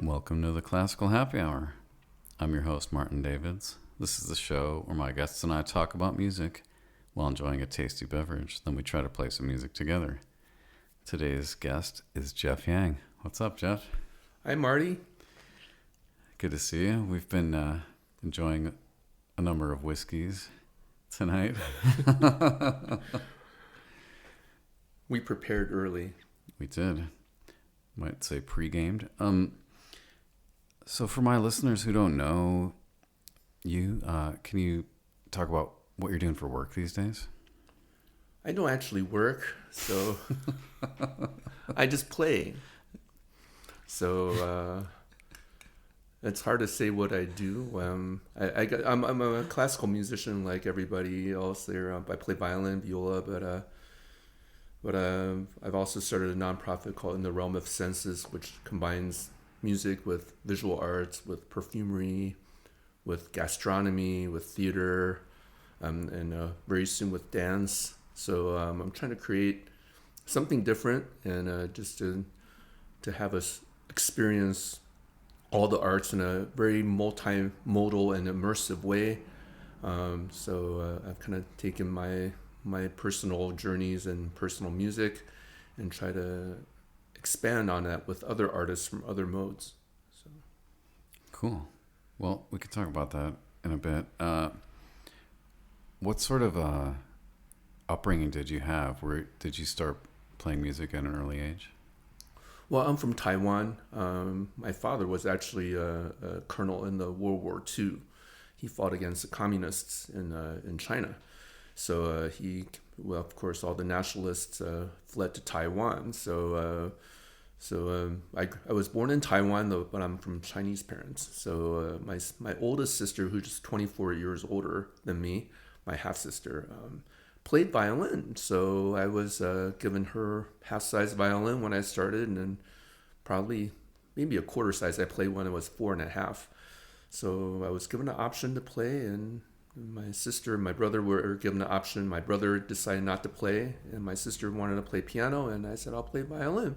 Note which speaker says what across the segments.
Speaker 1: Welcome to the Classical Happy Hour. I'm your host, Martin Davids. This is the show where my guests and I talk about music while enjoying a tasty beverage. Then we try to play some music together. Today's guest is Jeff Yang. What's up, Jeff?
Speaker 2: Hi, Marty.
Speaker 1: Good to see you. We've been enjoying a number of whiskeys tonight.
Speaker 2: We prepared early.
Speaker 1: We did. Might say pre-gamed. So for my listeners who don't know you, can you talk about what you're doing for work these days?
Speaker 2: I don't actually work, so I just play. So it's hard to say what I do. I'm a classical musician like everybody else there. I play violin, viola, but I've also started a nonprofit called In the Realm of Senses, which combines music with visual arts, with perfumery, with gastronomy, with theater, and very soon with dance. So I'm trying to create something different and just to have us experience all the arts in a very multimodal and immersive way. So I've kind of taken my personal journeys and personal music and try to expand on that with other artists from other modes. So
Speaker 1: Cool. Well, we could talk about that in a bit. What sort of upbringing did you have? Did you start playing music at an early age?
Speaker 2: Well, I'm from Taiwan. My father was actually a colonel in the World War II. He fought against the communists in China. So of course, all the nationalists fled to Taiwan. So I was born in Taiwan, though, but I'm from Chinese parents. So my oldest sister, who's just 24 years older than me, my half sister, played violin. So I was given her half-size violin when I started, and then probably maybe a quarter size I played when I was 4.5. So I was given an option to play, and my sister and my brother were given an option. My brother decided not to play, and my sister wanted to play piano, and I said, I'll play violin.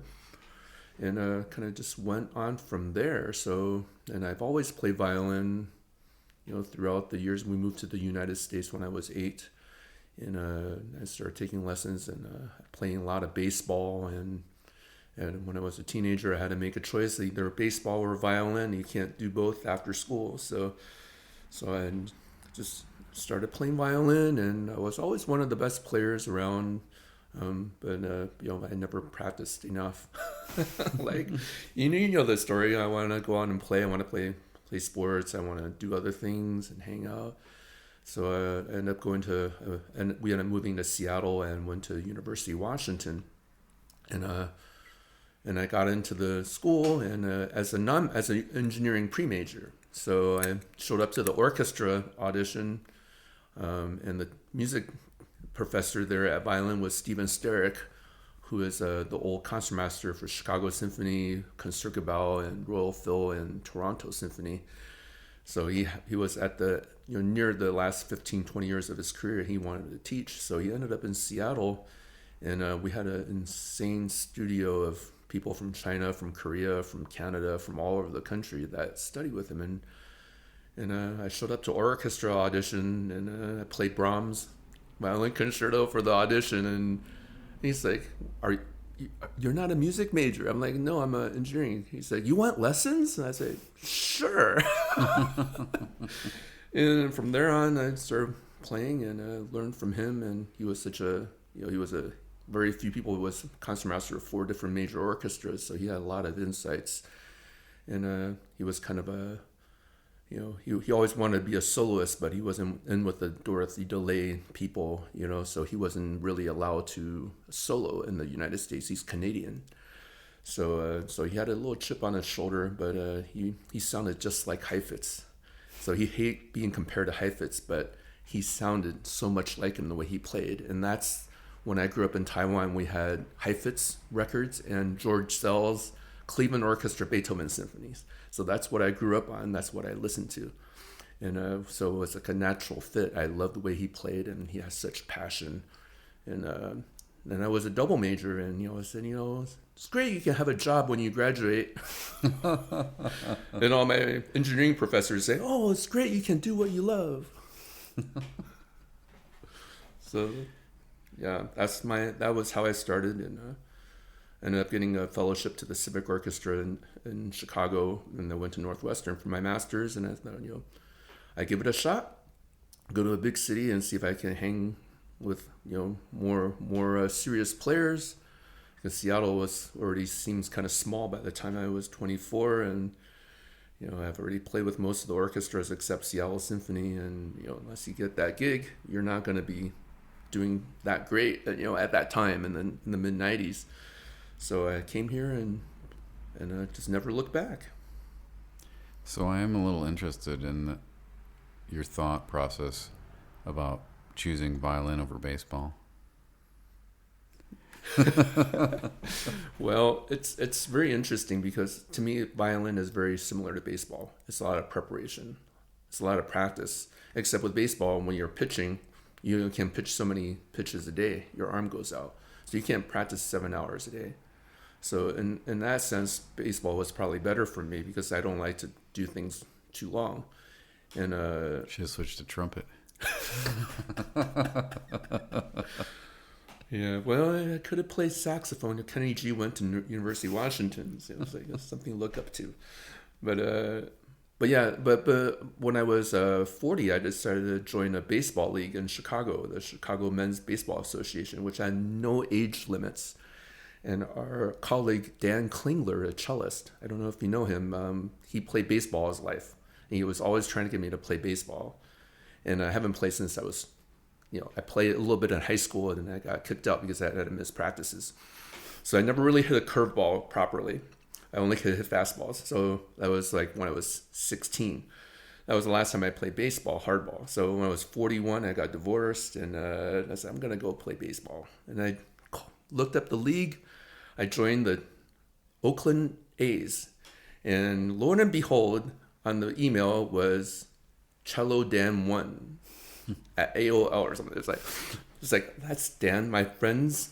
Speaker 2: And kind of just went on from there. So, and I've always played violin, throughout the years. We moved to the United States when I was 8, and I started taking lessons and playing a lot of baseball. And when I was a teenager, I had to make a choice, either baseball or violin. You can't do both after school. So I just started playing violin, and I was always one of the best players around. But I never practiced enough. Like, you know the story. I want to go out and play. I want to play sports. I want to do other things and hang out. So I ended up and we ended up moving to Seattle and went to University of Washington. And I got into the school and as an engineering pre-major. So I showed up to the orchestra audition, and the music professor there at violin was Steven Sterick, who is the old concertmaster for Chicago Symphony, Concertgebouw, and Royal Phil and Toronto Symphony. So he was at the near the last 15-20 years of his career. He wanted to teach, so he ended up in Seattle, and we had an insane studio of people from China, from Korea, from Canada, from all over the country that studied with him. And I showed up to orchestra audition, and I played Brahms' violin concerto for the audition, and he's like, you're not a music major? I'm like, no, I'm an engineering. He's like, you want lessons? And I said, sure. And from there on, I started playing, and I learned from him. And he was he was a very few people who was concertmaster of 4 different major orchestras, so he had a lot of insights. And he was kind of he always wanted to be a soloist, but he wasn't in with the Dorothy DeLay people, so he wasn't really allowed to solo in the United States. He's Canadian. So he had a little chip on his shoulder, but he sounded just like Heifetz. So he hated being compared to Heifetz, but he sounded so much like him the way he played. And that's when I grew up in Taiwan. We had Heifetz records and George Sell's Cleveland Orchestra Beethoven symphonies. So that's what I grew up on. That's what I listened to. And so it was like a natural fit. I loved the way he played, and he has such passion. And then I was a double major, and I said, it's great you can have a job when you graduate. And all my engineering professors say, oh, it's great you can do what you love. So, yeah, that was how I started, and ended up getting a fellowship to the Civic Orchestra in Chicago, and I went to Northwestern for my master's, and I thought, I give it a shot, go to a big city and see if I can hang with more serious players, because Seattle already seems kind of small by the time I was 24, and I've already played with most of the orchestras except Seattle Symphony, and unless you get that gig, you're not going to be doing that great at that time, and then in the mid 90s. So I came here and I just never looked back.
Speaker 1: So I am a little interested in your thought process about choosing violin over baseball.
Speaker 2: Well, it's very interesting because to me, violin is very similar to baseball. It's a lot of preparation. It's a lot of practice. Except with baseball, when you're pitching, you can pitch so many pitches a day. Your arm goes out. So you can't practice 7 hours a day. So in that sense, baseball was probably better for me because I don't like to do things too long. And
Speaker 1: should have switched to trumpet.
Speaker 2: Yeah, well, I could have played saxophone. Kenny G went to University of Washington, so it was like something to look up to. But when I was 40, I decided to join a baseball league in Chicago, the Chicago Men's Baseball Association, which had no age limits. And our colleague Dan Klingler, a cellist, I don't know if you know him, he played baseball his life. And he was always trying to get me to play baseball. And I haven't played since I was, I played a little bit in high school, and then I got kicked out because I had to miss practices. So I never really hit a curveball properly. I only could hit fastballs. So that was like when I was 16. That was the last time I played baseball, hardball. So when I was 41, I got divorced, and I said, I'm going to go play baseball. And I looked up the league. I joined the Oakland A's. And lo and behold, on the email was Cello Dan 1 at AOL or something. It's like that's Dan, my friend's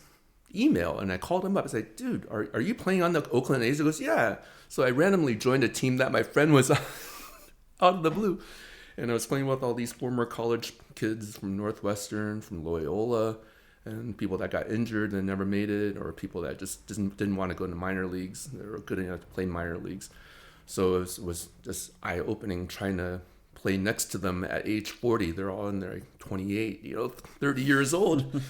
Speaker 2: email. And I called him up. I said, dude, are you playing on the Oakland A's? He goes, yeah. So I randomly joined a team that my friend was on, out of the blue. And I was playing with all these former college kids from Northwestern, from Loyola, and people that got injured and never made it, or people that just didn't want to go into minor leagues. They were good enough to play minor leagues. So it was just eye-opening trying to play next to them at age 40. They're all in their 28, 30 years old.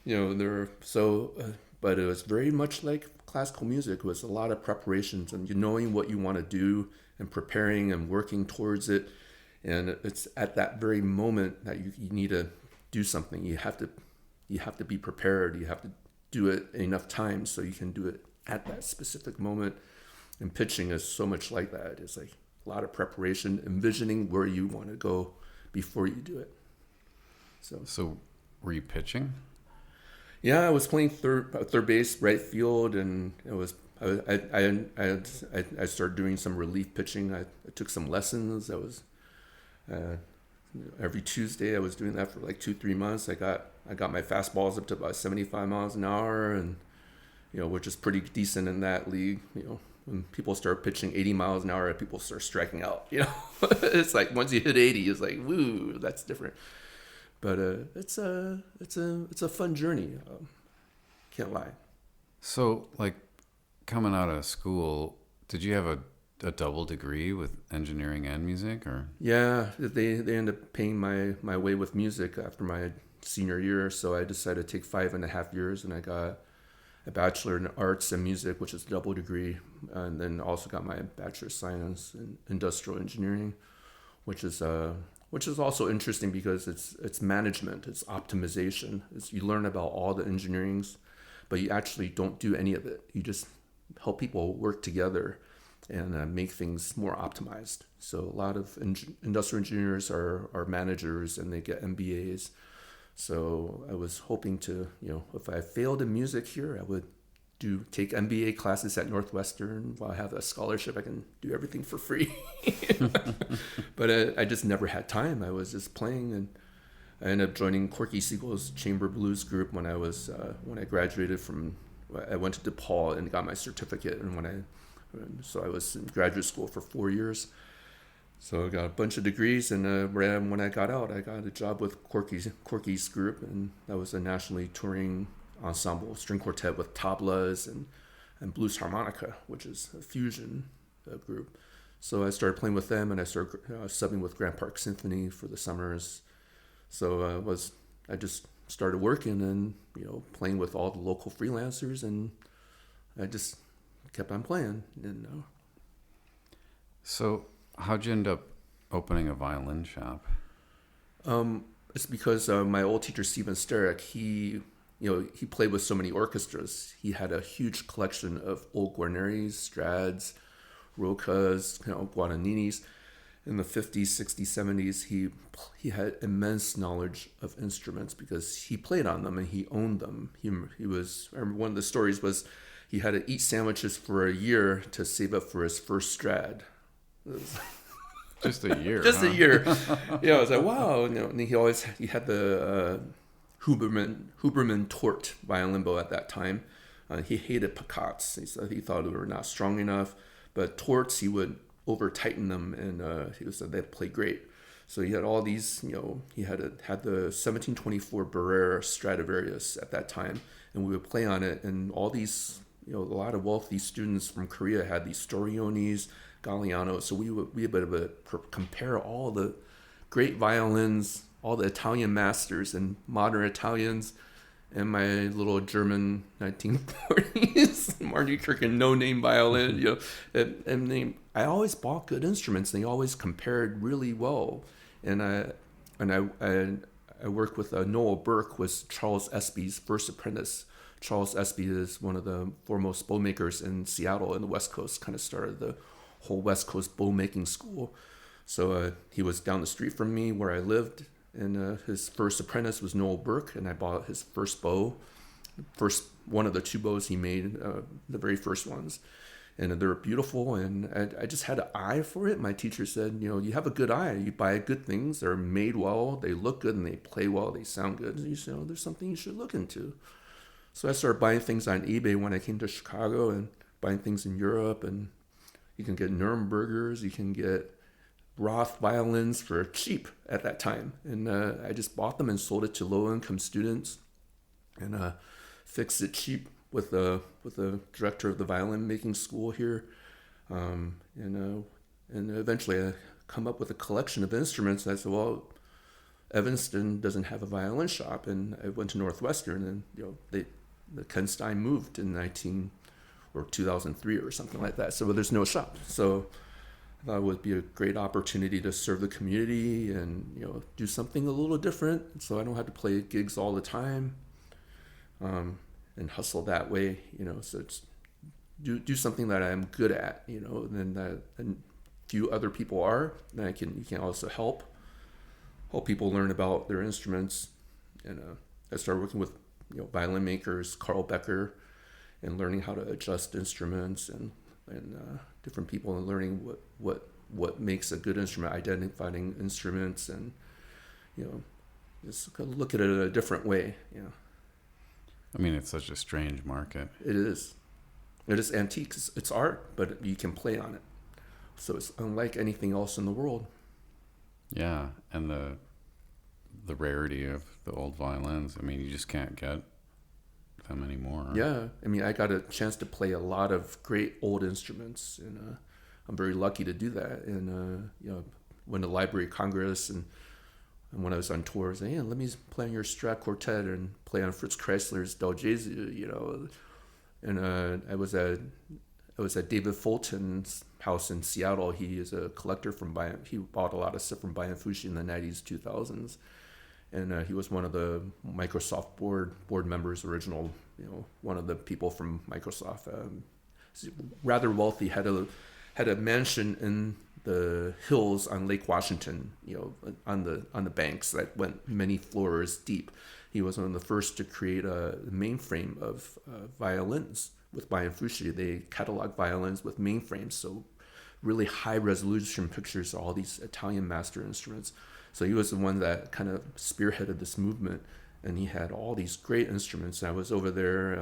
Speaker 2: But it was very much like classical music. It was a lot of preparations and knowing what you want to do and preparing and working towards it. And it's at that very moment that you need to do something. You have to be prepared. You have to do it enough times so you can do it at that specific moment. And pitching is so much like that. It's like a lot of preparation, envisioning where you want to go before you do it.
Speaker 1: So were you pitching?
Speaker 2: Yeah, I was playing third base, right field, and it was I started doing some relief pitching. I took some lessons. I was every Tuesday I was doing that for like 2-3 months. I got my fastballs up to about 75 miles an hour, and which is pretty decent in that league. When people start pitching 80 miles an hour, people start striking out. It's like once you hit 80, it's like woo, that's different. But it's a fun journey. Can't lie.
Speaker 1: So, like, coming out of school, did you have a double degree with engineering and music, or? Yeah,
Speaker 2: they ended up paying my way with music after my senior year. So I decided to take 5.5 years, and I got a bachelor in arts and music, which is a double degree, and then also got my bachelor of science in industrial engineering, which is also interesting because it's management, it's optimization. You learn about all the engineerings, but you actually don't do any of it. You just help people work together and make things more optimized. So a lot of industrial engineers are managers, and they get MBAs. So I was hoping to, if I failed in music here, I would take MBA classes at Northwestern. While I have a scholarship, I can do everything for free. But I just never had time. I was just playing, and I ended up joining Corky Siegel's chamber blues group when I graduated from. I went to DePaul and got my certificate, and I was in graduate school for 4 years. So I got a bunch of degrees, and when I got out, I got a job with Corky's group, and that was a nationally touring ensemble, string quartet with tablas and blues harmonica, which is a fusion group. So I started playing with them, and I started subbing with Grand Park Symphony for the summers. So I just started working and playing with all the local freelancers, and I just kept on playing. And
Speaker 1: So how'd you end up opening a violin shop?
Speaker 2: It's because my old teacher Steven Sterick, he played with so many orchestras. He had a huge collection of old Guarneris, Strads, Rocas, Guadagninis. In the 50s, 60s, 70s, he had immense knowledge of instruments because he played on them and he owned them. I remember one of the stories was he had to eat sandwiches for a year to save up for his first Strad.
Speaker 1: Just a year.
Speaker 2: Just a year. Yeah, I was like, wow. And he had the Huberman Tort violin bow at that time. He hated picots. He thought they were not strong enough. But torts, he would over tighten them, and he said they'd play great. So he had all these. He had the 1724 Barrera Stradivarius at that time, and we would play on it. And all these, a lot of wealthy students from Korea had these Storionis, Gallianos. So we would be able to compare all the great violins, all the Italian masters and modern Italians, and my little German 1940s Marty Kirkin no-name violin. I always bought good instruments. They always compared really well, and I worked with Noel Burke, was Charles Espy's first apprentice. Charles Espy is one of the foremost bow makers in Seattle and the West Coast. Kind of started the whole West Coast bow making school. So he was down the street from me where I lived. And his first apprentice was Noel Burke, and I bought his first bow, one of the two bows he made, the very first ones. And they're beautiful, and I just had an eye for it. My teacher said, you have a good eye. You buy good things. They're made well. They look good, and they play well. They sound good. And you say, there's something you should look into. So I started buying things on eBay when I came to Chicago and buying things in Europe. And you can get Nurembergers. You can get Roth violins for cheap at that time, and I just bought them and sold it to low-income students, and fixed it cheap with the director of the violin making school here, and eventually I come up with a collection of instruments. And I said, well, Evanston doesn't have a violin shop, and I went to Northwestern, and the Ken Stein moved in 2003 or something like that. So there's no shop. So I thought it would be a great opportunity to serve the community and do something a little different, so I don't have to play gigs all the time, and hustle that way. So it's do something that I'm good at, and few other people are. Then you can also help people learn about their instruments, and I started working with violin makers, Carl Becker, and learning how to adjust instruments and different people, and learning what makes a good instrument, identifying instruments, and just look at it in a different way.
Speaker 1: I mean, it's such a strange market.
Speaker 2: It is antique. It's art, but you can play on it, so it's unlike anything else in the world.
Speaker 1: Yeah, and the rarity of the old violins. I mean, you just can't get them anymore.
Speaker 2: Yeah, I mean, I got a chance to play a lot of great old instruments, and I'm very lucky to do that. And went to Library of Congress, and when I was on tour, I was like, hey, let me play on your Strat quartet and play on Fritz Kreisler's Del Jesu, And I was at David Fulton's house in Seattle. He is a collector he bought a lot of stuff from Bayan-Fushi in the 90s, 2000s. And he was one of the Microsoft board members, original, one of the people from Microsoft. Rather wealthy, had a mansion in the hills on Lake Washington, on the banks that went many floors deep. He was one of the first to create a mainframe of violins with Bayan-Fushi. They cataloged violins with mainframes. So really high resolution pictures of all these Italian master instruments. So he was the one that kind of spearheaded this movement, and he had all these great instruments. I was over there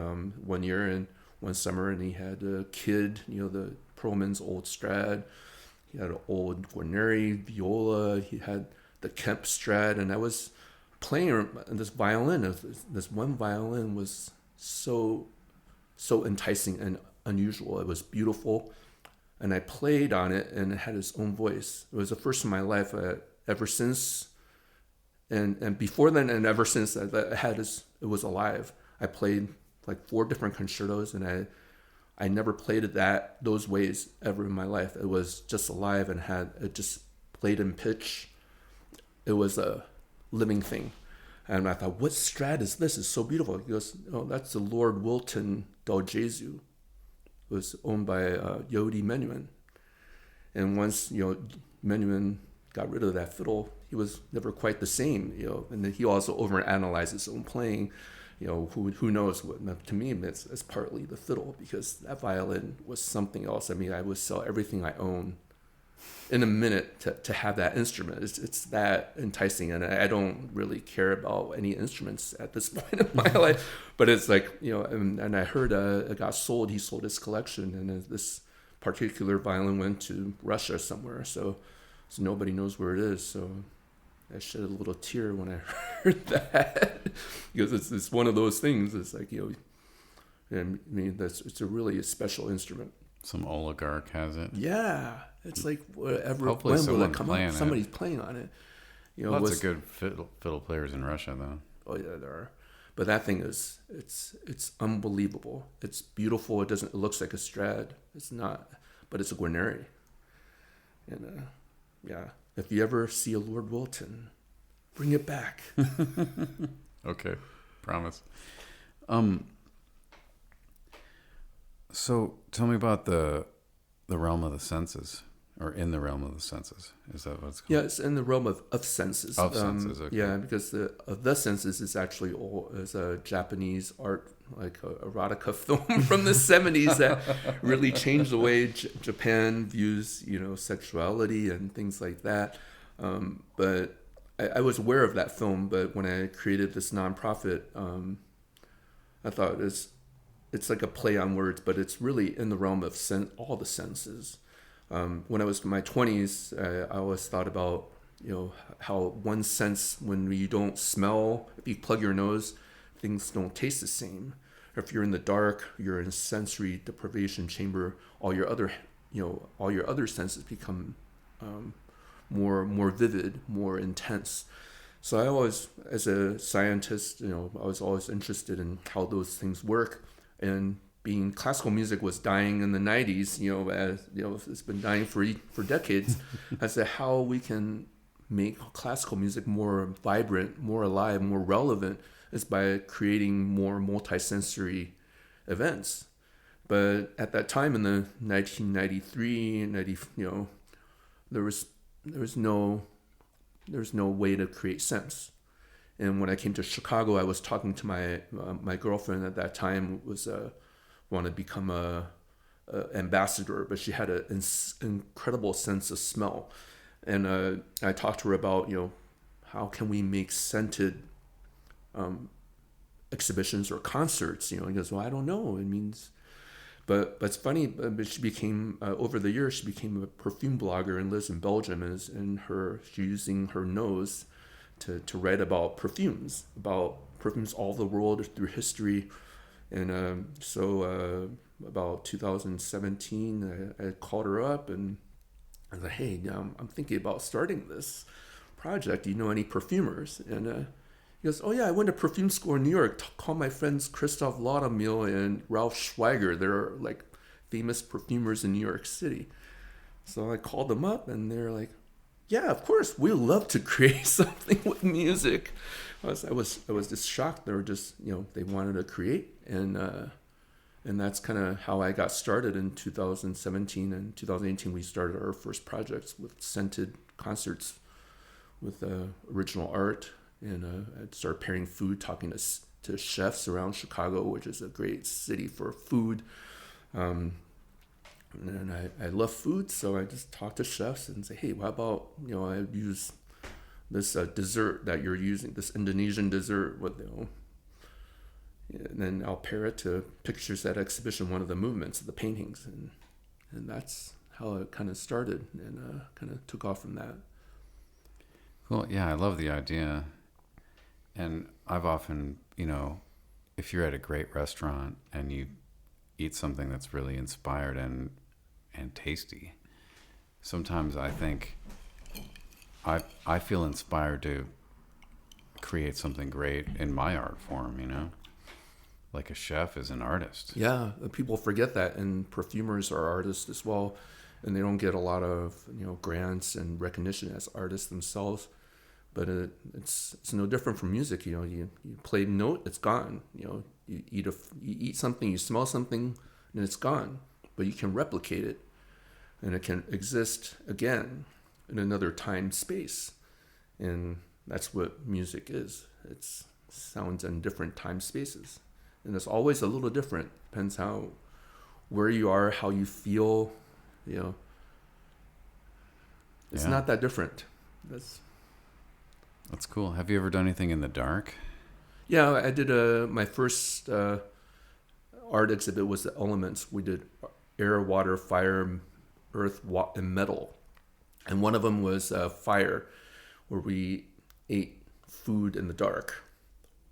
Speaker 2: one year and one summer, and he had a Kid, the Perlman's old Strad. He had an old Guarneri viola. He had the Kemp Strad, and I was playing this violin. This one violin was so enticing and unusual. It was beautiful, and I played on it, and it had its own voice. It was the first in my life. Ever since, and before then, and ever since that it was alive. I played like 4 different concertos, and I never played it those ways ever in my life. It was just alive and it just played in pitch. It was a living thing. And I thought, what Strad is this? It's so beautiful. He goes, oh, that's the Lord Wilton del Gesù. It was owned by Yehudi Menuhin. And once, Menuhin got rid of that fiddle, he was never quite the same, and then he also overanalyzed his own playing. Who knows what? To me, it's partly the fiddle, because that violin was something else. I mean, I would sell everything I own in a minute to have that instrument. It's that enticing, and I don't really care about any instruments at this point in my life. But it's like, and I heard it got sold. He sold his collection, and this particular violin went to Russia somewhere. So nobody knows where it is. So I shed a little tear when I heard that, because it's one of those things. It's like, I mean, it's a really special instrument.
Speaker 1: Some oligarch has it.
Speaker 2: Yeah, it's like whatever.
Speaker 1: Hopefully,
Speaker 2: when will it come
Speaker 1: playing
Speaker 2: out? Somebody's playing on it.
Speaker 1: Lots of good fiddle players in Russia, though.
Speaker 2: Oh yeah, there are. But that thing it's unbelievable. It's beautiful. It looks like a Strad. It's not, but it's a Guarneri. And yeah, if you ever see a Lord Wilton, bring it back.
Speaker 1: Okay, promise. So tell me about the realm of the senses, or in the realm of the senses. Is that what it's called?
Speaker 2: Yeah, it's in the realm of senses.
Speaker 1: Of senses, okay.
Speaker 2: Yeah, because the senses is actually is a Japanese art, like a erotica film from the 70s that really changed the way Japan views, sexuality and things like that. But I was aware of that film, but when I created this nonprofit, I thought it's like a play on words, but it's really in the realm of all the senses. When I was in my 20s, I always thought about, how one sense, when you don't smell, if you plug your nose, things don't taste the same. Or if you're in the dark, you're in a sensory deprivation chamber, all your other senses become more vivid, more intense. So I always, as a scientist, I was always interested in how those things work. And being classical music was dying in the 90s, it's been dying for decades. I said, how we can make classical music more vibrant, more alive, more relevant is by creating more multisensory events. But at that time in the 1993, there was no way to create sense. And when I came to Chicago, I was talking to my girlfriend at that time, was wanted to become a ambassador, but she had an incredible sense of smell. And I talked to her about, how can we make scented exhibitions or concerts? He goes, well, I don't know. It means, but it's funny. But she became over the years, she became a perfume blogger and lives in Belgium. And she's using her nose to write about perfumes all over the world through history. And so about 2017, I called her up and I was like, hey, I'm thinking about starting this project. Do you know any perfumers? And he goes, oh yeah, I went to perfume school in New York. Call my friends Christoph Laudermill and Ralph Schweiger. They're like famous perfumers in New York City. So I called them up and they're like, yeah, of course, we love to create something with music. I was just shocked. They were just, they wanted to create, and that's kind of how I got started in 2017 and 2018. We started our first projects with scented concerts, with original art, and I started pairing food, talking to chefs around Chicago, which is a great city for food. And I love food, so I just talk to chefs and say, hey, how about, I use this dessert that you're using, this Indonesian dessert, and then I'll pair it to pictures at exhibition, one of the movements of the paintings, and that's how it kind of started, and kind of took off from that.
Speaker 1: Well, yeah, I love the idea. And I've often, if you're at a great restaurant and you eat something that's really inspired and tasty, sometimes I think I feel inspired to create something great in my art form, like a chef is an artist.
Speaker 2: Yeah, people forget that, and perfumers are artists as well, and they don't get a lot of grants and recognition as artists themselves. But it's no different from music. You play a note, it's gone. You eat something, you smell something, and it's gone. But you can replicate it, and it can exist again in another time space, and that's what music is. It's sounds in different time spaces, and it's always a little different. Depends where you are, how you feel. It's not that different.
Speaker 1: That's cool. Have you ever done anything in the dark?
Speaker 2: Yeah, I did my first art exhibit was the elements. We did air, water, fire, earth, and metal. And one of them was fire, where we ate food in the dark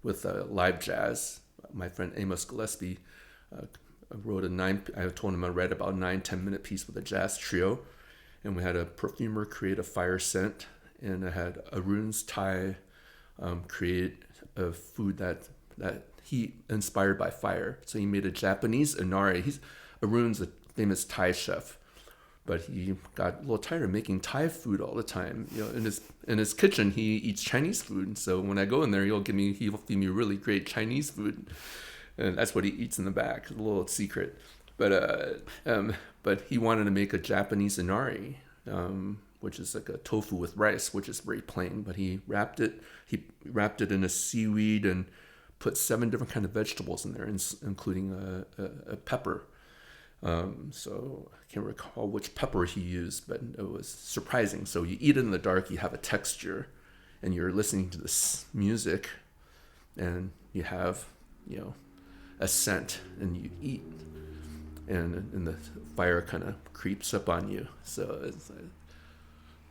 Speaker 2: with live jazz. My friend Amos Gillespie wrote I told him I read about a 9-10 minute piece with a jazz trio. And we had a perfumer create a fire scent. And I had Arun's Thai create a food that he inspired by fire. So he made a Japanese inari. Arun's a famous Thai chef, but he got a little tired of making Thai food all the time. In his kitchen he eats Chinese food. So when I go in there, he'll feed me really great Chinese food, and that's what he eats in the back. A little secret, but he wanted to make a Japanese inari. Which is like a tofu with rice, which is very plain. But he wrapped it in a seaweed and put 7 different kind of vegetables in there, including a pepper. So I can't recall which pepper he used, but it was surprising. So you eat it in the dark, you have a texture, and you're listening to this music, and you have a scent, and you eat, and the fire kind of creeps up on you. So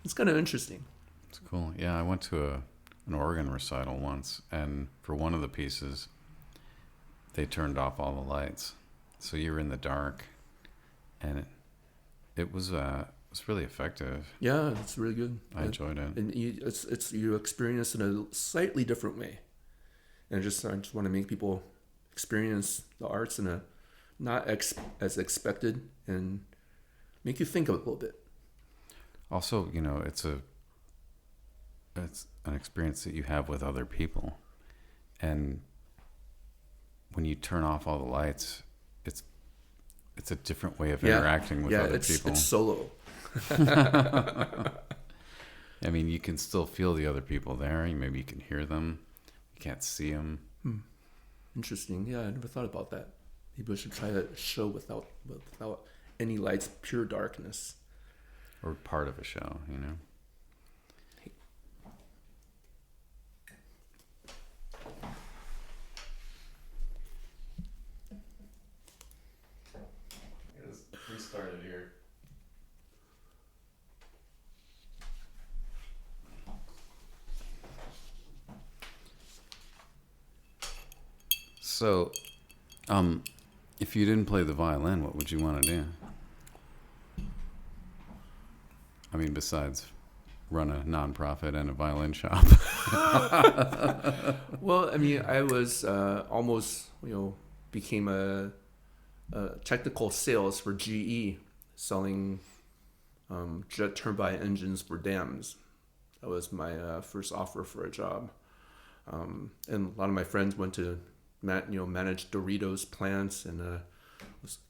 Speaker 2: it's kind of interesting.
Speaker 1: It's cool. Yeah, I went to an organ recital once, and for one of the pieces, they turned off all the lights, so you're in the dark, and it was really effective.
Speaker 2: Yeah, it's really good.
Speaker 1: I enjoyed it,
Speaker 2: and you experience it in a slightly different way, and I just want to make people experience the arts in a not as expected, and make you think a little bit.
Speaker 1: Also, it's an experience that you have with other people, and when you turn off all the lights, it's a different way of interacting with other people.
Speaker 2: It's solo.
Speaker 1: I mean, you can still feel the other people there. Maybe you can hear them. You can't see them.
Speaker 2: Interesting. Yeah, I never thought about that. Maybe we should try a show without any lights, pure darkness.
Speaker 1: Or part of a show, We started here. So, if you didn't play the violin, what would you want to do? I mean, besides run a nonprofit and a violin shop.
Speaker 2: Well, I mean, I was almost, became a technical sales for GE, selling jet turbine engines for dams. That was my first offer for a job. And a lot of my friends went to manage Doritos plants and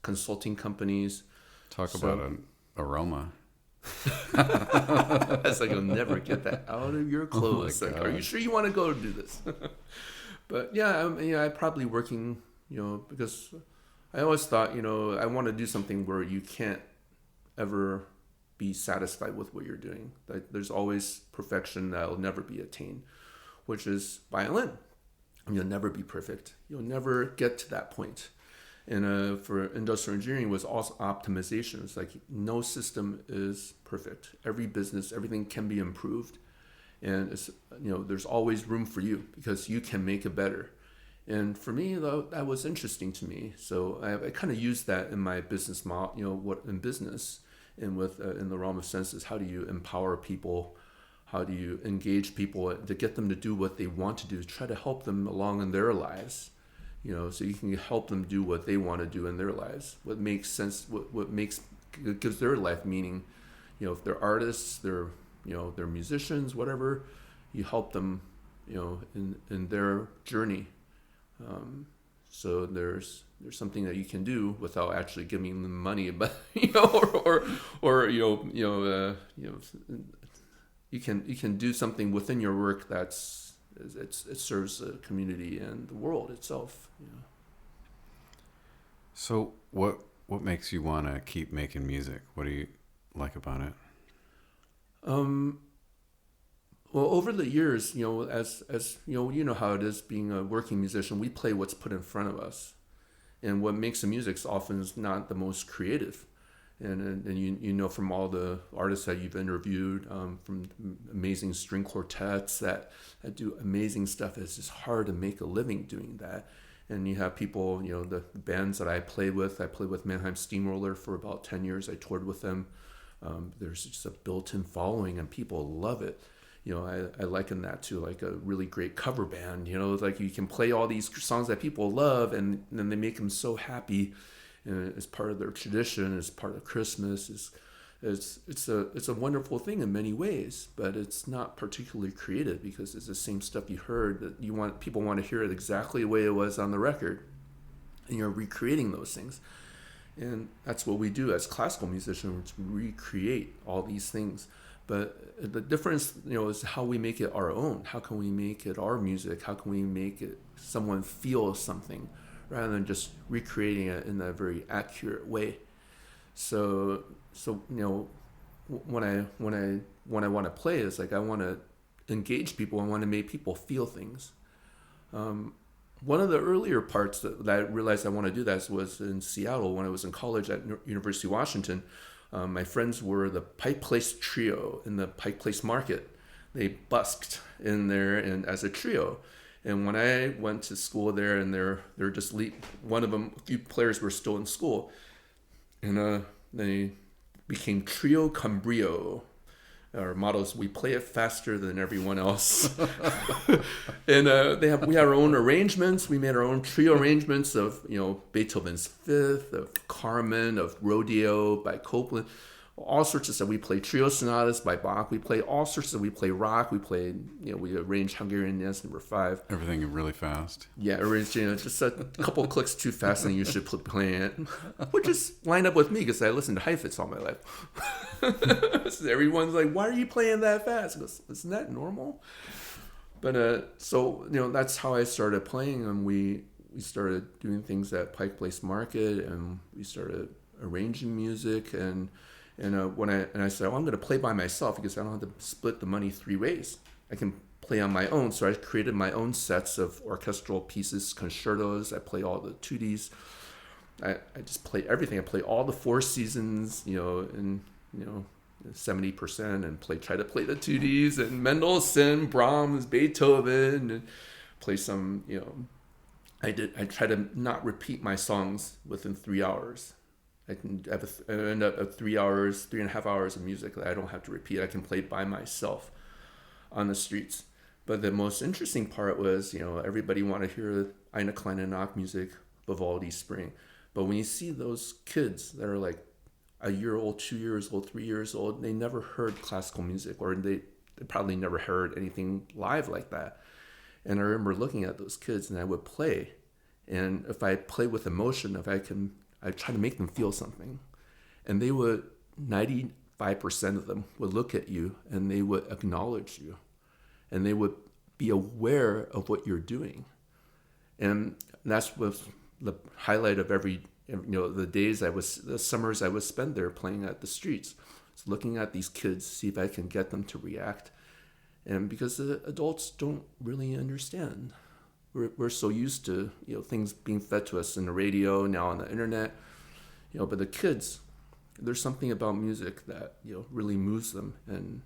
Speaker 2: consulting companies.
Speaker 1: Talk about an aroma.
Speaker 2: It's like, you'll never get that out of your clothes.
Speaker 1: Oh,
Speaker 2: like, are you sure you want to go do this? But yeah, I'm probably working, because I always thought, I want to do something where you can't ever be satisfied with what you're doing. Like, there's always perfection that will never be attained, which is violin. You'll never be perfect. You'll never get to that point. And for industrial engineering was also optimization. It's like no system is perfect. Every business, everything can be improved. And it's, there's always room for you because you can make it better. And for me, though, that was interesting to me. So I kind of used that in my business model, what in business and with in the realm of senses, how do you empower people? How do you engage people to get them to do what they want to do? Try to help them along in their lives, so you can help them do what they want to do in their lives. What makes sense? What gives their life meaning? If they're artists, they're musicians, whatever. You help them, in their journey. So there's something that you can do without actually giving them money, but you can do something within your work it serves the community and the world itself.
Speaker 1: So what makes you want to keep making music? What do you like about it?
Speaker 2: Well, over the years, as how it is being a working musician, we play what's put in front of us, and what makes the music often is not the most creative. And from all the artists that you've interviewed, from amazing string quartets that do amazing stuff, it's just hard to make a living doing that. And you have people, the bands that I played with Mannheim Steamroller for about 10 years. I toured with them. There's just a built-in following and people love it. I liken that to like a really great cover band, like you can play all these songs that people love and then they make them so happy. And it's part of their tradition, it's part of Christmas. It's a wonderful thing in many ways, but it's not particularly creative because it's the same stuff you heard that people want to hear it exactly the way it was on the record. And you're recreating those things. And that's what we do as classical musicians, recreate all these things. But the difference, is how we make it our own. How can we make it our music? How can we make it someone feel something rather than just recreating it in a very accurate way? So when I want to play, it's like I want to engage people. I want to make people feel things. One of the earlier parts that I realized I want to do that was in Seattle when I was in college at University of Washington. My friends were the Pike Place Trio in the Pike Place Market. They busked in there and as a trio. And when I went to school there, and they're just one of them, a few players were still in school, and they became Trio Cambrio. Our motto is we play it faster than everyone else. And we had our own arrangements. We made our own trio arrangements of Beethoven's Fifth, of Carmen, of Rodeo by Copland, all sorts of stuff. We play trio sonatas by Bach. We play all sorts of. We play rock. We played we arranged Hungarian Dance No. 5.
Speaker 1: Everything really fast.
Speaker 2: Yeah, arranged just a couple clicks too fast, and you should playing it, which is lined up with me because I listened to Heifetz all my life. So everyone's like, "Why are you playing that fast?" I goes, "Isn't that normal?" But so that's how I started playing, and we started doing things at Pike Place Market, and we started arranging music and when I said, I'm going to play by myself because I don't have to split the money 3 ways. I can play on my own. So I created my own sets of orchestral pieces, concertos. I play all the tutti. I just play everything. I play all the Four Seasons, and 70%, and try to play the tuttis and Mendelssohn, Brahms, Beethoven, and play some. I try to not repeat my songs within 3 hours. I can end up at 3.5 hours of music that I don't have to repeat. I can play by myself on the streets. But the most interesting part was, everybody wanted to hear Eine kleine Nachtmusik, Vivaldi Spring. But when you see those kids that are like a year old, 2 years old, 3 years old, they never heard classical music, or they probably never heard anything live like that. And I remember looking at those kids, and I would play. And if I play with emotion, I try to make them feel something. And they would, 95% of them would look at you and they would acknowledge you. And they would be aware of what you're doing. And that's what the highlight of every the summers I would spend there playing at the streets, just looking at these kids, see if I can get them to react. And because the adults don't really understand. We're so used to, things being fed to us in the radio, now on the internet, but the kids, there's something about music that, really moves them. And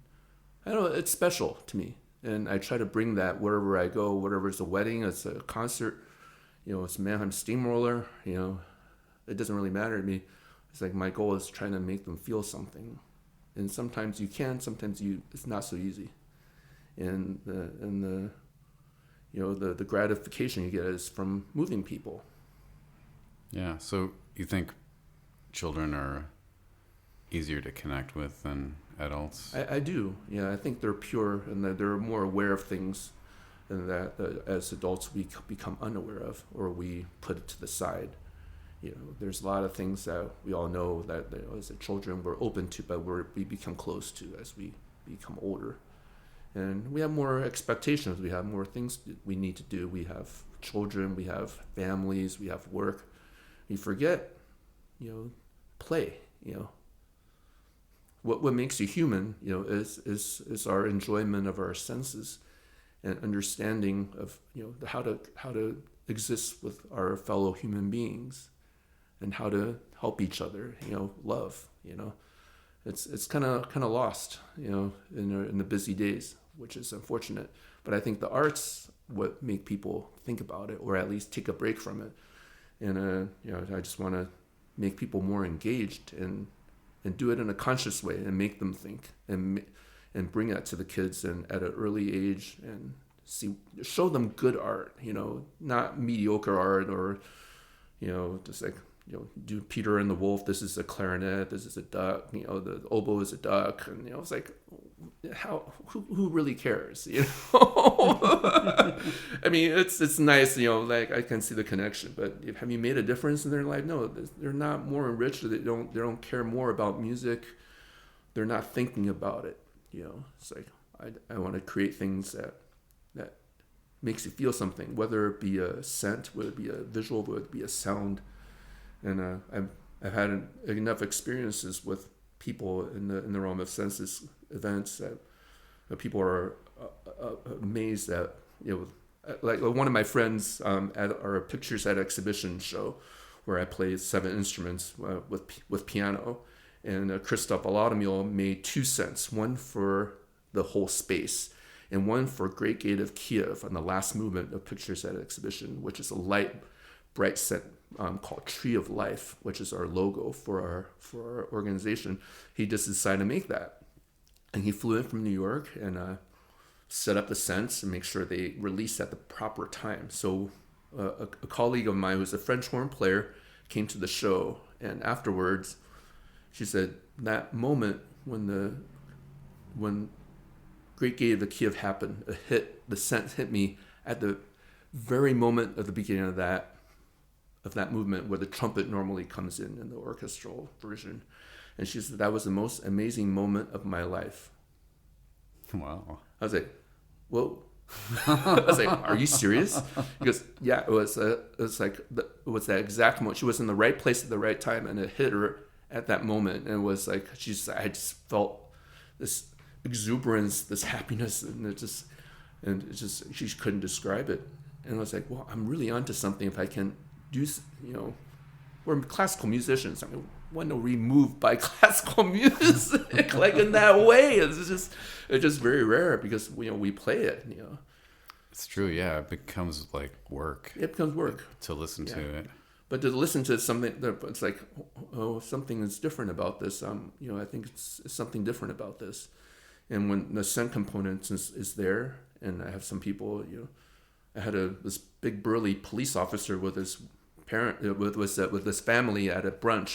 Speaker 2: I don't know, it's special to me. And I try to bring that wherever I go, whatever it's a wedding, it's a concert, it's a Mannheim Steamroller, it doesn't really matter to me. It's like my goal is trying to make them feel something. And sometimes you can, sometimes it's not so easy. And the gratification you get is from moving people.
Speaker 1: Yeah. So you think children are easier to connect with than adults?
Speaker 2: I do. Yeah, I think they're pure and that they're more aware of things than that as adults we become unaware of, or we put it to the side. There's a lot of things that we all know that as children we're open to, but we become close to as we become older. And we have more expectations. We have more things we need to do. We have children. We have families. We have work. We forget, play. What makes you human, is our enjoyment of our senses, and understanding of how to exist with our fellow human beings, and how to help each other. Love. It's kind of lost, in the busy days, which is unfortunate. But I think the arts what make people think about it, or at least take a break from it. And I just want to make people more engaged and do it in a conscious way and make them think and bring that to the kids and at an early age and show them good art, not mediocre art or just like. Do Peter and the Wolf, this is a clarinet, this is a duck, the oboe is a duck. And, it's like, who really cares, I mean, it's nice, like I can see the connection, but have you made a difference in their life? No, they're not more enriched. They don't care more about music. They're not thinking about it, It's like, I want to create things that makes you feel something, whether it be a scent, whether it be a visual, whether it be a sound. And I've had enough experiences with people in the realm of senses events that people are amazed at. Like one of my friends at our Pictures at Exhibition show, where I played 7 instruments with piano, and Christoph Aladomil made 2 scents, one for the whole space, and one for Great Gate of Kiev on the last movement of Pictures at Exhibition, which is a light, bright scent. Called Tree of Life, which is our logo for our organization. He just decided to make that, and he flew in from New York and set up the scents and make sure they release at the proper time. So a colleague of mine who's a French horn player came to the show, and afterwards she said that moment when Great Gate of Kiev happened, the scent hit me at the very moment of the beginning of that movement where the trumpet normally comes in the orchestral version. And she said, that was the most amazing moment of my life.
Speaker 1: Wow.
Speaker 2: I was like, whoa. I was like, are you serious? He goes, yeah, it was that exact moment. She was in the right place at the right time, and it hit her at that moment. And it was like, I just felt this exuberance, this happiness, she couldn't describe it. And I was like, well, I'm really onto something if I can do, we're classical musicians. I mean, when are we moved by classical music like in that way? It's just very rare because we play it.
Speaker 1: It's true. Yeah, it becomes like work.
Speaker 2: It becomes work
Speaker 1: to listen to it.
Speaker 2: But to listen to something, it's like, something is different about this. I think it's something different about this. And when the scent component is there, and I have some people, I had this big burly police officer with his parent, with his family at a brunch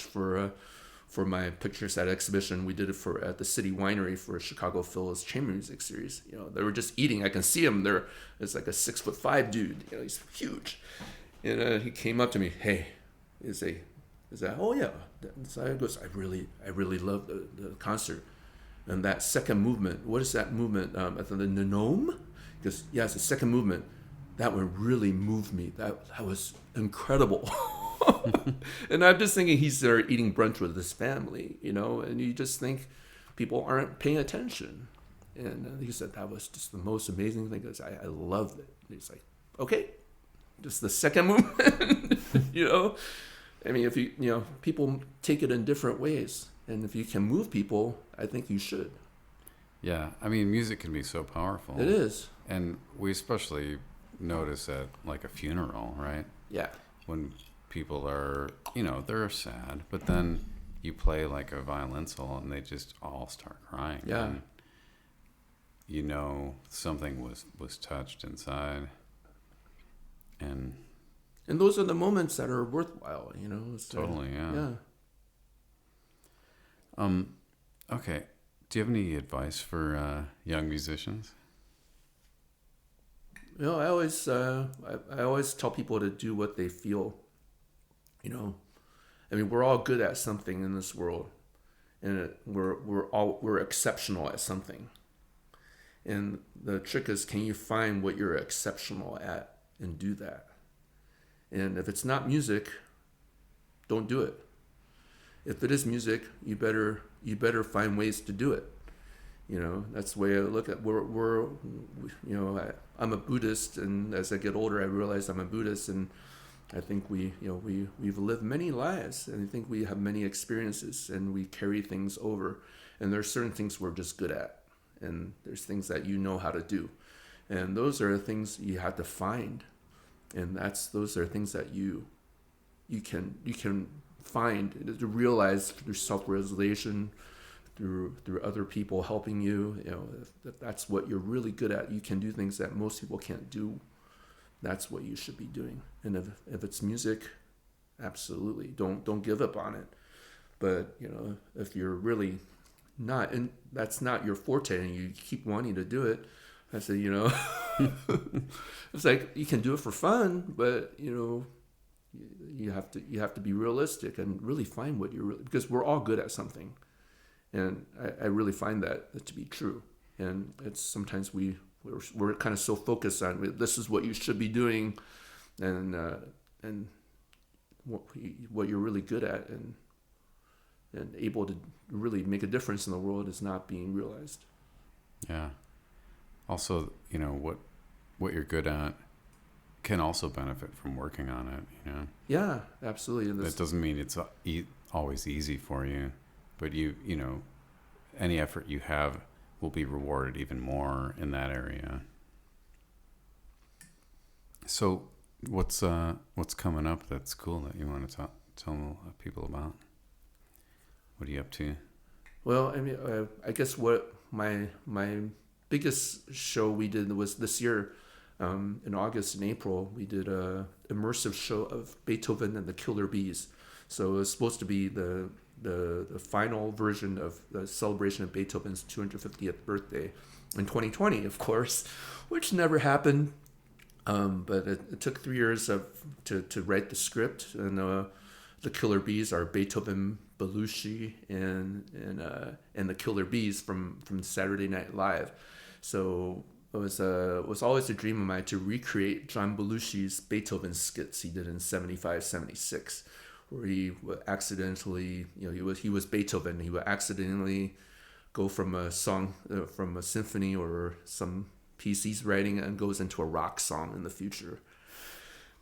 Speaker 2: for my Pictures at Exhibition. We did it at the City Winery for Chicago Phil's chamber music series. They were just eating. I can see him there. It's like a 6'5" dude. He's huge. And he came up to me. Hey, is that? Oh yeah. So I goes. I really love the concert. And that second movement. What is that movement? I thought the gnome. He goes, yeah, it's the second movement. That one really moved me. That was incredible. And I'm just thinking he's there eating brunch with his family, and you just think people aren't paying attention. And he said that was just the most amazing thing because I loved it. And he's like, okay, just the second movement, I mean, if people take it in different ways. And if you can move people, I think you should.
Speaker 1: Yeah, I mean, music can be so powerful.
Speaker 2: It is.
Speaker 1: And we especially notice at like a funeral, right?
Speaker 2: Yeah.
Speaker 1: When people are, they're sad, but then you play like a violin solo and they just all start crying.
Speaker 2: Yeah.
Speaker 1: And something was touched inside. And
Speaker 2: those are the moments that are worthwhile,
Speaker 1: Totally, yeah.
Speaker 2: Yeah.
Speaker 1: Okay. Do you have any advice for young musicians?
Speaker 2: I always tell people to do what they feel. I mean, we're all good at something in this world, and we're exceptional at something. And the trick is, can you find what you're exceptional at and do that? And if it's not music, don't do it. If it is music, you better find ways to do it. That's the way I look at. I'm a Buddhist, and as I get older, I realize I'm a Buddhist, and I think we've lived many lives, and I think we have many experiences, and we carry things over. And there's certain things we're just good at, and there's things that you know how to do, and those are things you have to find, and those are things that you can find to realize through self-realization, through other people helping you. If that's what you're really good at, you can do things that most people can't do. That's what you should be doing. And if it's music, absolutely don't give up on it. But if you're really not, and that's not your forte, and you keep wanting to do it, I say, it's like you can do it for fun, but you have to be realistic and really find what you're really, because we're all good at something. And I really find that to be true. And it's sometimes we're kind of so focused on this is what you should be doing, and what you're really good at and able to really make a difference in the world is not being realized.
Speaker 1: Yeah. Also, what you're good at can also benefit from working on it.
Speaker 2: Yeah, absolutely. And
Speaker 1: that doesn't mean it's always easy for you. But any effort you have will be rewarded even more in that area. So, what's coming up that's cool that you want to tell people about? What are you up to? Well,
Speaker 2: I mean, I guess what my biggest show we did was this year, in August and April. We did a immersive show of Beethoven and the Killer Bees. So it was supposed to be the final version of the celebration of Beethoven's 250th birthday in 2020, of course, which never happened. But it took 3 years to write the script, and the Killer Bees are Beethoven, Belushi, and the Killer Bees from Saturday Night Live. So it was always a dream of mine to recreate John Belushi's Beethoven skits he did in 75, 76. Where he would accidentally, he was Beethoven. He would accidentally go from a song, from a symphony or some piece he's writing, and goes into a rock song in the future.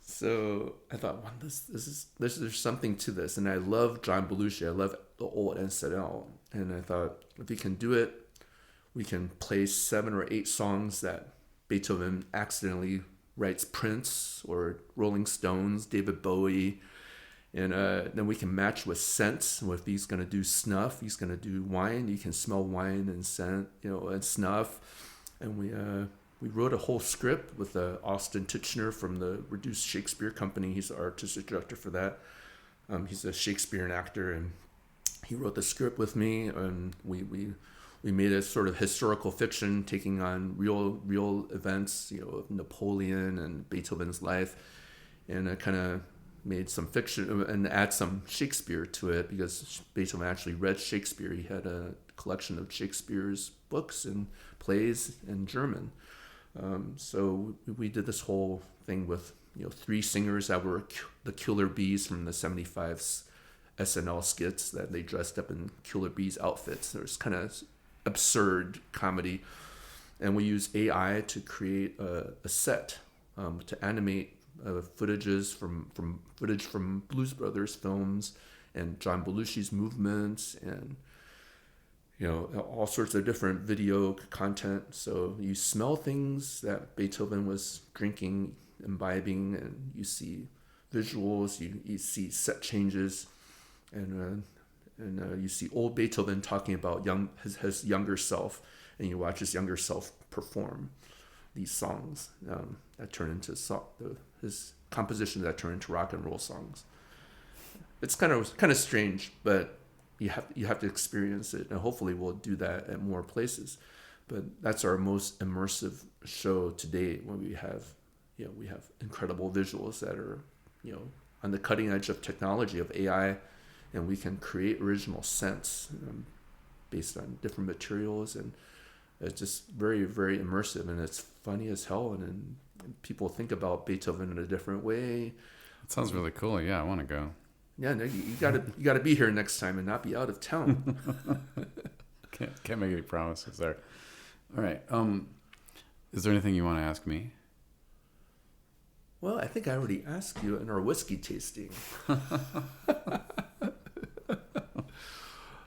Speaker 2: So I thought, wow, there's something to this, and I love John Belushi. I love the old NSL, and I thought if we can do it, we can play 7 or 8 songs that Beethoven accidentally writes Prince or Rolling Stones, David Bowie. And then we can match with scents. If he's going to do snuff, he's going to do wine. You can smell wine and scent, and snuff. And we wrote a whole script with Austin Titchener from the Reduced Shakespeare Company. He's the artistic director for that. He's a Shakespearean actor, and he wrote the script with me. And we made a sort of historical fiction, taking on real events, of Napoleon and Beethoven's life, and I kind of made some fiction and add some Shakespeare to it, because Beethoven actually read Shakespeare. He had a collection of Shakespeare's books and plays in German. So we did this whole thing with three singers that were the Killer Bees from the 75 SNL skits that they dressed up in Killer Bees outfits. There's kind of absurd comedy. And we use AI to create a set to animate footage from Blues Brothers films and John Belushi's movements and all sorts of different video content. So you smell things that Beethoven was drinking, imbibing, and you see visuals, you see set changes, and you see old Beethoven talking about his younger self, and you watch his younger self perform these songs that turn into his compositions that turn into rock and roll songs. It's kind of strange, but you have to experience it, and hopefully we'll do that at more places. But that's our most immersive show to date, when we have incredible visuals that are on the cutting edge of technology of AI, and we can create original scents based on different materials, and it's just very, very immersive, and it's funny as hell, and people think about Beethoven in a different way.
Speaker 1: It sounds really cool. Yeah, I want to go.
Speaker 2: Yeah, no, you gotta be here next time and not be out of town.
Speaker 1: Can't make any promises there. All right. Is there anything you want to ask me?
Speaker 2: Well, I think I already asked you in our whiskey tasting.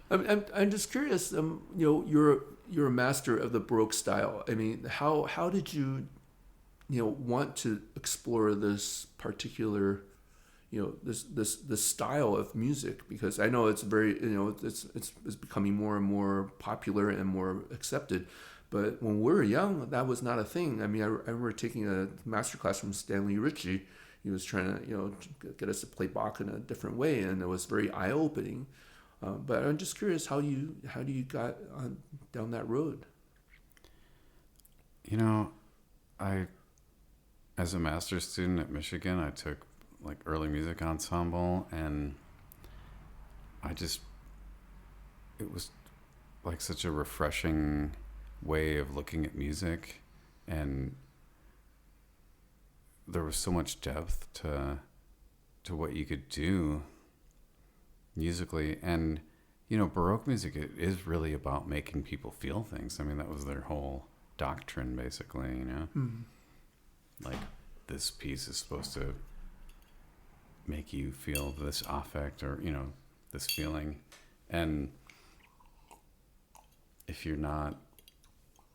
Speaker 2: I'm just curious. You're a master of the Baroque style. I mean, how did you want to explore this particular this style of music? Because I know it's very it's becoming more and more popular and more accepted. But when we were young, that was not a thing. I mean, I remember taking a masterclass from Stanley Ritchie. He was trying to get us to play Bach in a different way, and it was very eye opening. But I'm just curious how you got down that road.
Speaker 1: I, as a master's student at Michigan, I took like early music ensemble, and it was like such a refreshing way of looking at music, and there was so much depth to what you could do musically. And Baroque music, it is really about making people feel things. I mean, that was their whole doctrine, basically. Like, this piece is supposed to make you feel this affect, or this feeling, and if you're not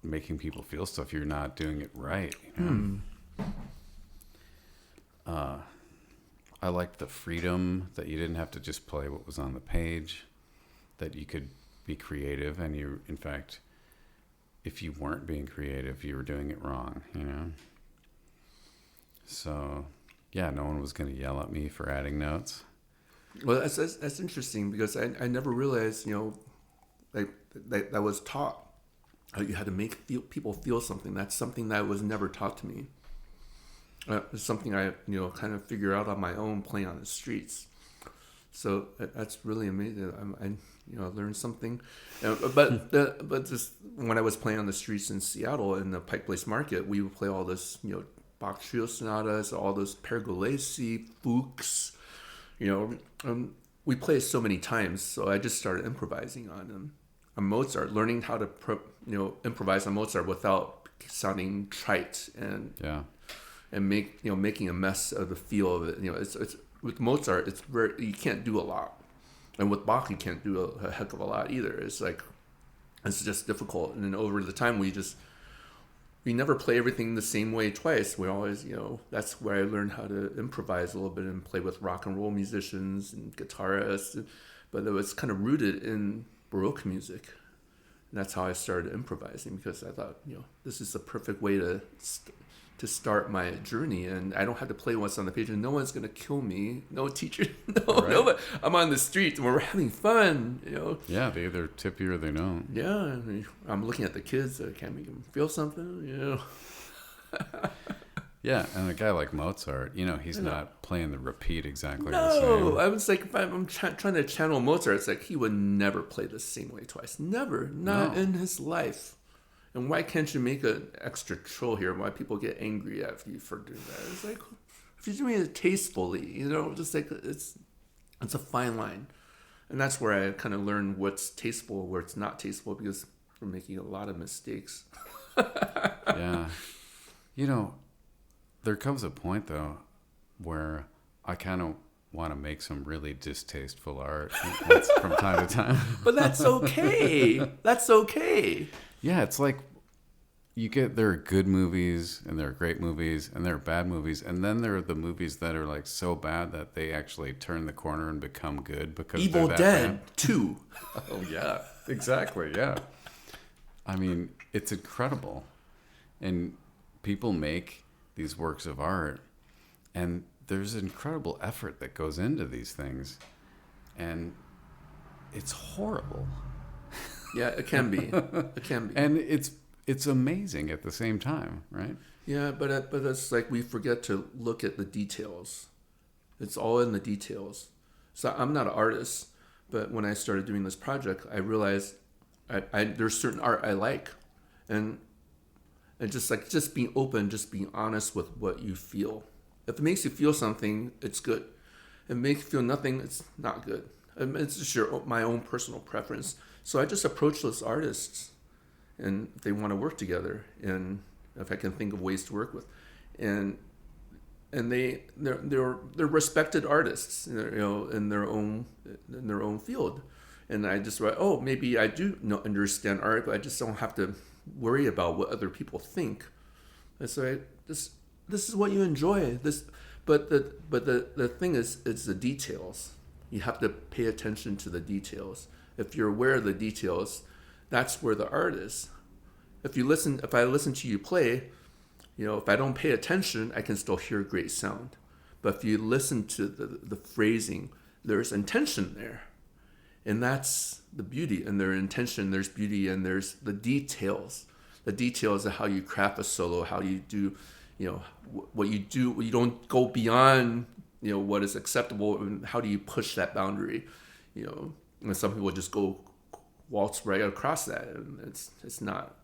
Speaker 1: making people feel stuff, you're not doing it right. I liked the freedom that you didn't have to just play what was on the page, that you could be creative, and in fact, if you weren't being creative, you were doing it wrong, So, yeah, no one was going to yell at me for adding notes.
Speaker 2: Well, that's interesting, because I never realized, that was taught. How you had to make people feel something. That's something that was never taught to me. It's something I, kind of figure out on my own playing on the streets. So that's really amazing. I learned something. But just when I was playing on the streets in Seattle in the Pike Place Market, we would play all this, Bach trio sonatas, all those Pergolesi, Fuchs, we play so many times. So I just started improvising on them. On Mozart, learning how to improvise on Mozart without sounding trite and making a mess of the feel of it. It's with Mozart, it's you can't do a lot, and with Bach you can't do a heck of a lot either. It's just difficult, and then over the time we never play everything the same way twice. We always that's where I learned how to improvise a little bit and play with rock and roll musicians and guitarists, but it was kind of rooted in Baroque music. And that's how I started improvising, because I thought, this is the perfect way to start my journey, and I don't have to play what's on the page, and no one's going to kill me. No teacher, no, I'm on the street and we're having fun,
Speaker 1: Yeah, they either tip you or they don't.
Speaker 2: Yeah, I'm looking at the kids, I can't make them feel something,
Speaker 1: Yeah, and a guy like Mozart, he's not playing the repeat exactly
Speaker 2: the
Speaker 1: same.
Speaker 2: No, I was like, if I'm trying to channel Mozart, it's like he would never play the same way twice. Never. Not in his life. And why can't you make an extra trill here? Why people get angry at you for doing that? It's like, if you're doing it tastefully, just like it's a fine line. And that's where I kind of learn what's tasteful, where it's not tasteful, because we're making a lot of mistakes.
Speaker 1: Yeah. There comes a point, though, where I kind of want to make some really distasteful art from time to time.
Speaker 2: But that's okay. That's okay.
Speaker 1: Yeah, it's like there are good movies, and there are great movies, and there are bad movies, and then there are the movies that are like so bad that they actually turn the corner and become good because
Speaker 2: Evil
Speaker 1: they're that
Speaker 2: Dead
Speaker 1: bad.
Speaker 2: 2.
Speaker 1: Oh yeah, exactly. Yeah, I mean, it's incredible, and people make these works of art, and there's incredible effort that goes into these things, and it's horrible.
Speaker 2: Yeah, it can be. It can be.
Speaker 1: And it's amazing at the same time, right?
Speaker 2: Yeah, but it's like we forget to look at the details. It's all in the details. So I'm not an artist, but when I started doing this project, I realized there's certain art I like, and just being open, just being honest with what you feel. If it makes you feel something, it's good. If it makes you feel nothing, it's not good. It's just my own personal preference. So I just approach those artists, and they want to work together, and if I can think of ways to work with, and they're respected artists, in their own field, and I just write, oh, maybe I do understand art, but I just don't have to worry about what other people think. And so this is what you enjoy. But the thing is, it's the details. You have to pay attention to the details. If you're aware of the details, that's where the art is. If I listen to you play, if I don't pay attention, I can still hear great sound. But if you listen to the phrasing, there's intention there. And that's the beauty. And there's intention, there's beauty, and there's the details. The details of how you craft a solo, how you do, what you do. You don't go beyond, what is acceptable, and how do you push that boundary? And some people just go waltz right across that, and it's not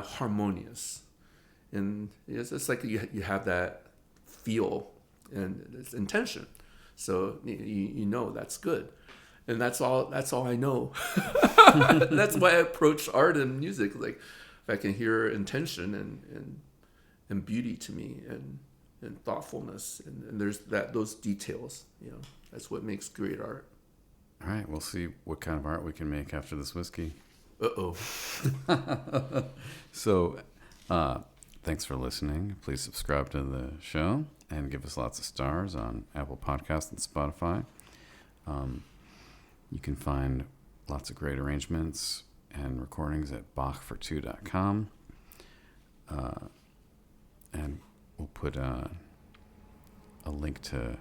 Speaker 2: harmonious. And it's like you have that feel, and it's intention. So that's good, and that's all I know. That's why I approach art and music. Like, if I can hear intention and beauty to me, and thoughtfulness, and there's those details. That's what makes great art.
Speaker 1: All right, we'll see what kind of art we can make after this whiskey.
Speaker 2: Uh-oh.
Speaker 1: So, thanks for listening. Please subscribe to the show and give us lots of stars on Apple Podcasts and Spotify. You can find lots of great arrangements and recordings at bachfor2.com. And we'll put a link to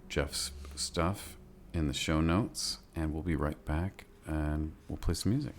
Speaker 1: Jeff's stuff in the show notes, and we'll be right back, and we'll play some music.